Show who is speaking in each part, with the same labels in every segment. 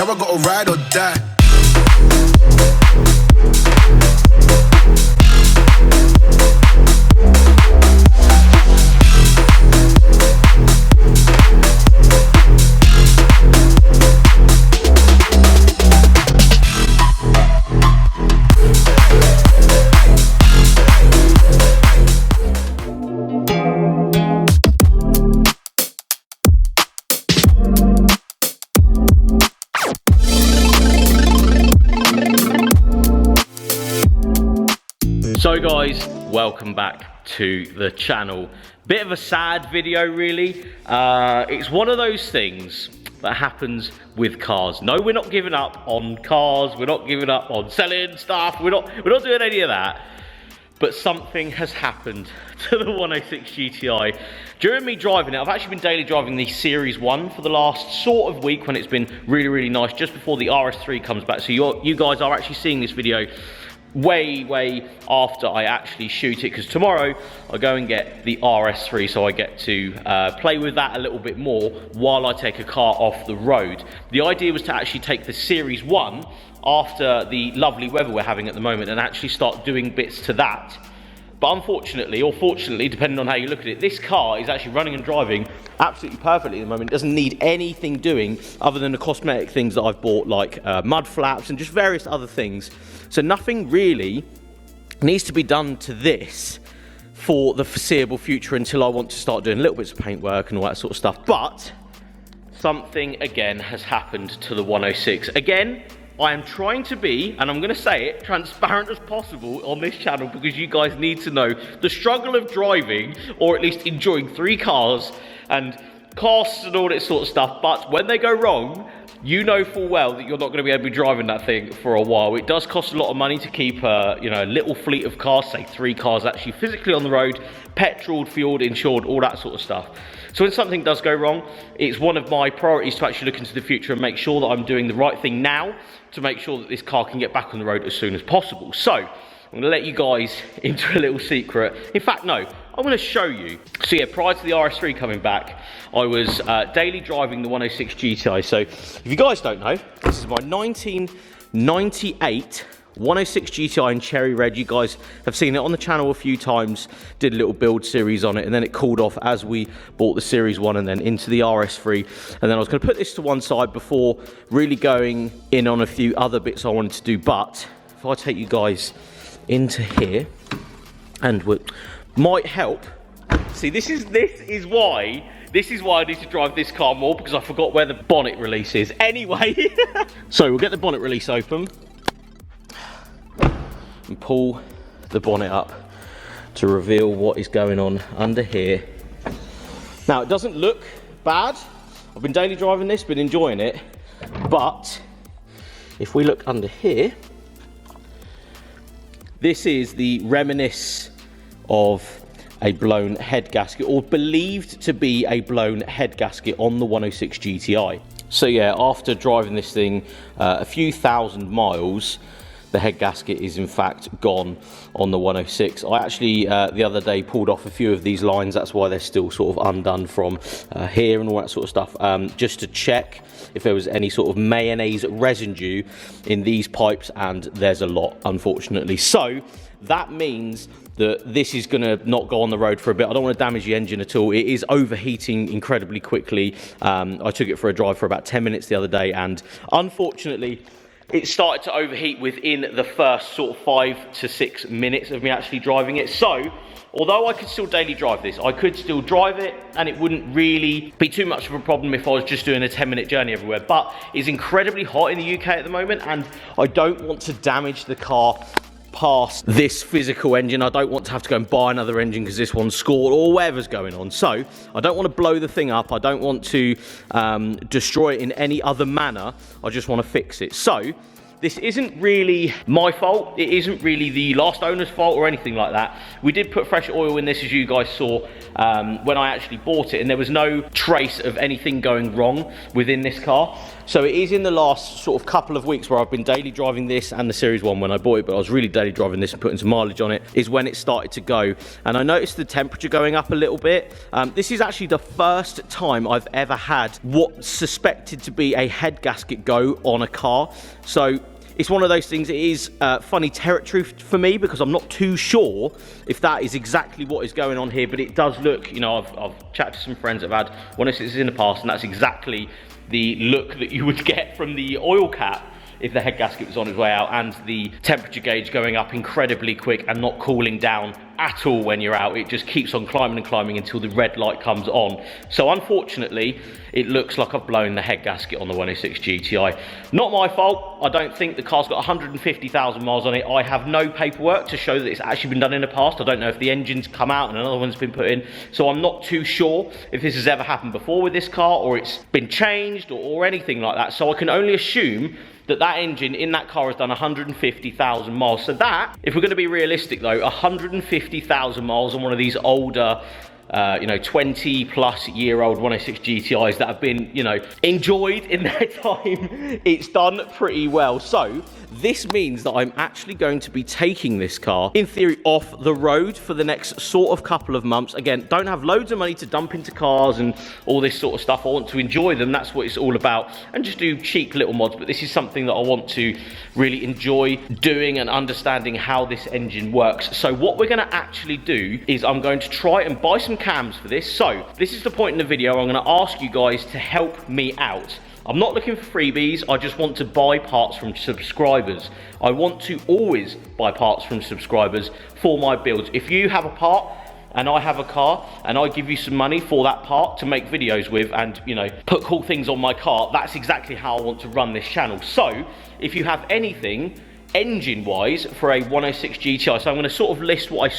Speaker 1: Now I gotta ride or die.
Speaker 2: So guys, welcome back to the channel. Bit of a sad video really. It's one of those things that happens with cars. No, we're not giving up on cars, we're not giving up on selling stuff, we're not doing any of that. But something has happened to the 106 GTI. During me driving it, I've actually been daily driving the Series 1 for the last sort of week when it's been really, really nice, just before the RS3 comes back. So you guys are actually seeing this video way after I actually shoot it, because tomorrow I go and get the RS3, so I get to play with that a little bit more while I take a car off the road. The idea was to actually take the Series 1 after the lovely weather we're having at the moment and actually start doing bits to that. But unfortunately, or fortunately, depending on how you look at it, this car is actually running and driving absolutely perfectly at the moment. It doesn't need anything doing other than the cosmetic things that I've bought, like mud flaps and just various other things. So nothing really needs to be done to this for the foreseeable future until I want to start doing little bits of paintwork and all that sort of stuff. But something again has happened to the 106. Again, I am trying to be, and I'm going to say it, transparent as possible on this channel, because you guys need to know the struggle of driving, or at least enjoying three cars and costs and all that sort of stuff. But when they go wrong, you know full well that you're not going to be able to be driving that thing for a while. It does cost a lot of money to keep a little fleet of cars, say 3 cars actually physically on the road, petroled, fueled, insured, all that sort of stuff. So when something does go wrong, it's one of my priorities to actually look into the future and make sure that I'm doing the right thing now to make sure that this car can get back on the road as soon as possible. So I'm going to let you guys into a little secret. In fact, no, I'm going to show you. So yeah, prior to the RS3 coming back, I was daily driving the 106 GTI. So if you guys don't know, this is my 1998 106 GTI in cherry red. You guys have seen it on the channel a few times, did a little build series on it, and then it cooled off as we bought the Series 1 and then into the RS3. And then I was going to put this to one side before really going in on a few other bits I wanted to do. But if I take you guys into here, and what might help, see, this is why I need to drive this car more, because I forgot where the bonnet release is. Anyway, so we'll get the bonnet release open and pull the bonnet up to reveal what is going on under here. Now, it doesn't look bad. I've been daily driving this, been enjoying it. But if we look under here, this is the reminiscence of a blown head gasket, or believed to be a blown head gasket on the 106 GTI. So yeah, after driving this thing a few thousand miles, the head gasket is in fact gone on the 106. I actually the other day pulled off a few of these lines. That's why they're still sort of undone from here and all that sort of stuff, just to check if there was any sort of mayonnaise residue in these pipes, and there's a lot, unfortunately. So that means that this is going to not go on the road for a bit. I don't want to damage the engine at all. It is overheating incredibly quickly. I took it for a drive for about 10 minutes the other day, and unfortunately it started to overheat within the first sort of 5 to 6 minutes of me actually driving it. So although I could still daily drive this, I could still drive it and it wouldn't really be too much of a problem if I was just doing a 10-minute journey everywhere. But it's incredibly hot in the UK at the moment, and I don't want to damage the car past this physical engine. I don't want to have to go and buy another engine because this one's scored or whatever's going on. So I don't want to blow the thing up. I don't want to destroy it in any other manner. I just want to fix it. So this isn't really my fault. It isn't really the last owner's fault or anything like that. We did put fresh oil in this, as you guys saw, when I actually bought it, and there was no trace of anything going wrong within this car. So it is in the last sort of couple of weeks where I've been daily driving this and the Series 1 when I bought it, but I was really daily driving this and putting some mileage on it, is when it started to go. And I noticed the temperature going up a little bit. This is actually the first time I've ever had what's suspected to be a head gasket go on a car. So it's one of those things, it is funny territory for me because I'm not too sure if that is exactly what is going on here, but it does look, you know, I've chatted to some friends that have had 106s in the past, and that's exactly the look that you would get from the oil cap if the head gasket was on its way out, and the temperature gauge going up incredibly quick and not cooling down at all when you're out. It just keeps on climbing and climbing until the red light comes on. So unfortunately, it looks like I've blown the head gasket on the 106 GTI. Not my fault. I don't think the car's got 150,000 miles on it. I have no paperwork to show that it's actually been done in the past. I don't know if the engine's come out and another one's been put in. So I'm not too sure if this has ever happened before with this car, or it's been changed, or anything like that. So I can only assume that that engine in that car has done 150,000 miles. So that, if we're going to be realistic though, 150,000 miles on one of these older, you know, 20 plus year old 106 GTIs that have been, you know, enjoyed in their time, it's done pretty well. So this means that I'm actually going to be taking this car, in theory, off the road for the next sort of couple of months. Again, don't have loads of money to dump into cars and all this sort of stuff. I want to enjoy them. That's what it's all about. And just do cheap little mods. But this is something that I want to really enjoy doing and understanding how this engine works. So what we're going to actually do is I'm going to try and buy some cams for this. So this is the point in the video. I'm going to ask you guys to help me out. I'm not looking for freebies, I just want to buy parts from subscribers. I want to always buy parts from subscribers for my builds. If you have a part and I have a car and I give you some money for that part to make videos with and, you know, put cool things on my car, that's exactly how I want to run this channel. So if you have anything engine-wise for a 106 GTI, so I'm going to sort of list what I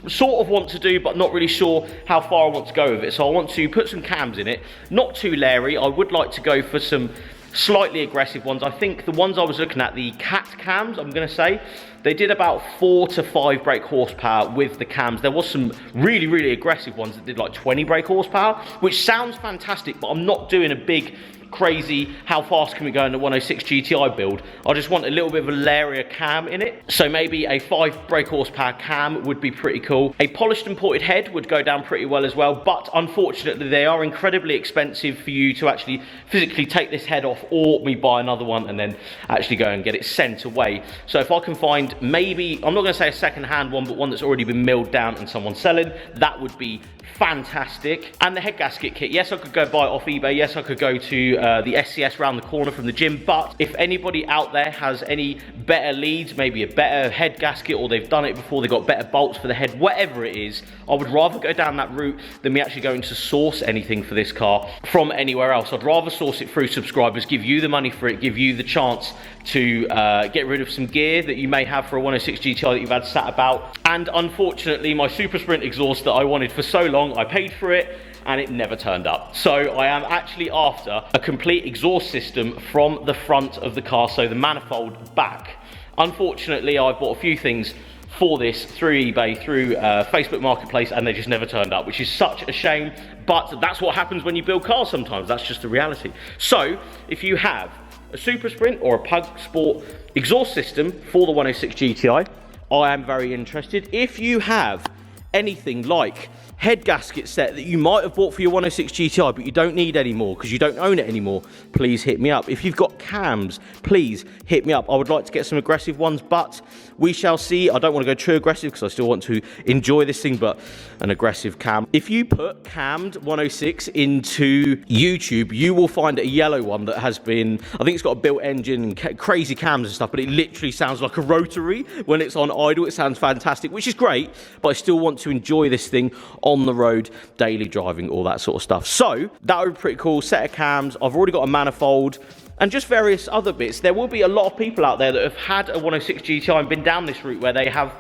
Speaker 2: sort of want to do, but not really sure how far I want to go with it. So I want to put some cams in it, not too leery. I would like to go for some slightly aggressive ones. I think the ones I was looking at, the cat cams, I'm going to say, they did about 4 to 5 brake horsepower with the cams. There was some really, really aggressive ones that did like 20 brake horsepower, which sounds fantastic, but I'm not doing a big crazy how fast can we go in the 106 GTI build. I just want a little bit of a lairier cam in it. So maybe a 5 brake horsepower cam would be pretty cool. A polished and ported head would go down pretty well as well, but unfortunately they are incredibly expensive for you to actually physically take this head off, or me buy another one and then actually go and get it sent away. So if I can find maybe, I'm not going to say a second hand one, but one that's already been milled down and someone's selling, that would be fantastic. And the head gasket kit, yes, I could go buy it off eBay. Yes, I could go to the SCS round the corner from the gym, but if anybody out there has any better leads, maybe a better head gasket, or they've done it before, they've got better bolts for the head, whatever it is, I would rather go down that route than me actually going to source anything for this car from anywhere else. I'd rather source it through subscribers, give you the money for it, give you the chance to get rid of some gear that you may have for a 106 GTI that you've had sat about. And unfortunately, my Super Sprint exhaust that I wanted for so long, I paid for it and it never turned up. So I am actually after a complete exhaust system from the front of the car, so the manifold back. Unfortunately, I've bought a few things for this through eBay, through Facebook Marketplace, and they just never turned up, which is such a shame, but that's what happens when you build cars sometimes. That's just the reality. So if you have a Super Sprint or a Pug Sport exhaust system for the 106 GTI, I am very interested. If you have anything like head gasket set that you might have bought for your 106 GTI but you don't need anymore because you don't own it anymore, please hit me up. If you've got cams, please hit me up. I would like to get some aggressive ones, but we shall see. I don't want to go too aggressive because I still want to enjoy this thing, but an aggressive cam. If you put cammed 106 into YouTube, you will find a yellow one that has been, I think it's got a built engine and crazy cams and stuff, but it literally sounds like a rotary when it's on idle. It sounds fantastic, which is great, but I still want to enjoy this thing on the road, daily driving, all that sort of stuff. So that would be pretty cool. Set of cams, I've already got a manifold and just various other bits. There will be a lot of people out there that have had a 106 GTI and been down this route where they have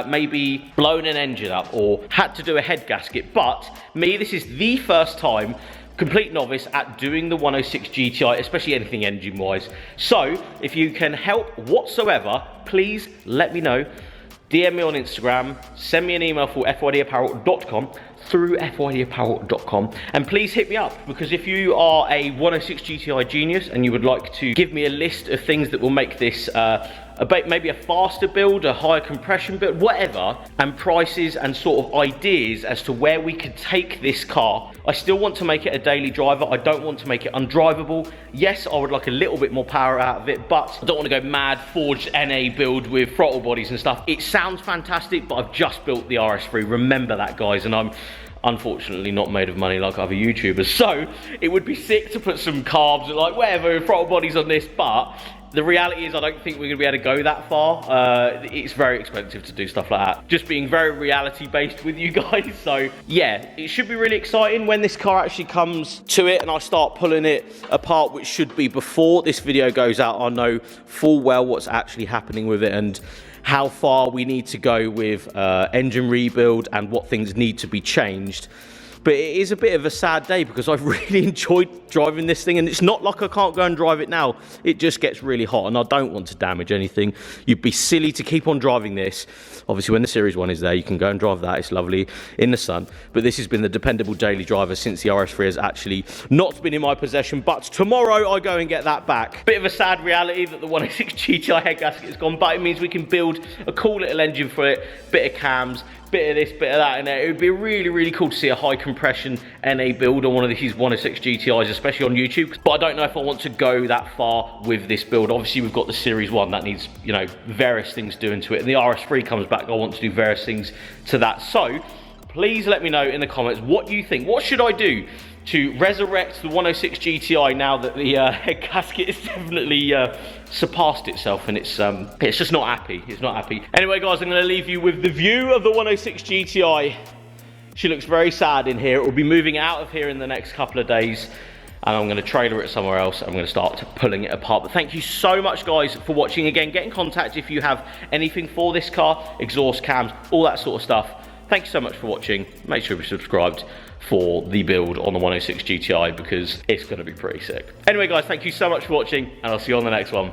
Speaker 2: maybe blown an engine up or had to do a head gasket, but me, this is the first time, complete novice at doing the 106 GTI, especially anything engine wise. So if you can help whatsoever, please let me know. DM me on Instagram, send me an email for fydapparel.com through fyapparel.com, and please hit me up, because if you are a 106 GTI genius and you would like to give me a list of things that will make this maybe a faster build, a higher compression build, whatever, and prices and sort of ideas as to where we could take this car. I still want to make it a daily driver. I don't want to make it undrivable. Yes, I would like a little bit more power out of it, but I don't want to go mad forged NA build with throttle bodies and stuff. It sounds fantastic, but I've just built the RS3. Remember that, guys, and I'm unfortunately not made of money like other YouTubers. So it would be sick to put some carbs and like whatever throttle bodies on this, but the reality is I don't think we're gonna be able to go that far. It's very expensive to do stuff like that. Just being very reality based with you guys. So yeah, it should be really exciting when this car actually comes to it and I start pulling it apart, which should be before this video goes out. I know full well what's actually happening with it and how far we need to go with engine rebuild and what things need to be changed. But it is a bit of a sad day because I've really enjoyed driving this thing, and it's not like I can't go and drive it now. It just gets really hot and I don't want to damage anything. You'd be silly to keep on driving this. Obviously when the Series 1 is there, you can go and drive that. It's lovely in the sun. But this has been the dependable daily driver since the RS3 has actually not been in my possession. But tomorrow I go and get that back. Bit of a sad reality that the 106 GTI head gasket is gone, but it means we can build a cool little engine for it, bit of cams, bit of this, bit of that in there. It would be really, really cool to see a high compression NA build on one of these 106 GTIs, especially on YouTube. But I don't know if I want to go that far with this build. Obviously, we've got the Series 1 that needs, you know, various things doing to it. And the RS3 comes back, I want to do various things to that. So please let me know in the comments what you think. What should I do to resurrect the 106 GTI now that the head gasket has definitely surpassed itself and it's just not happy. It's not happy. Anyway, guys, I'm going to leave you with the view of the 106 GTI. She looks very sad in here. It will be moving out of here in the next couple of days, and I'm going to trailer it somewhere else. I'm going to start pulling it apart. But thank you so much, guys, for watching. Again, get in contact if you have anything for this car, exhaust cams, all that sort of stuff. Thank you so much for watching. Make sure you're subscribed for the build on the 106 GTI because it's going to be pretty sick. Anyway, guys, thank you so much for watching, and I'll see you on the next one.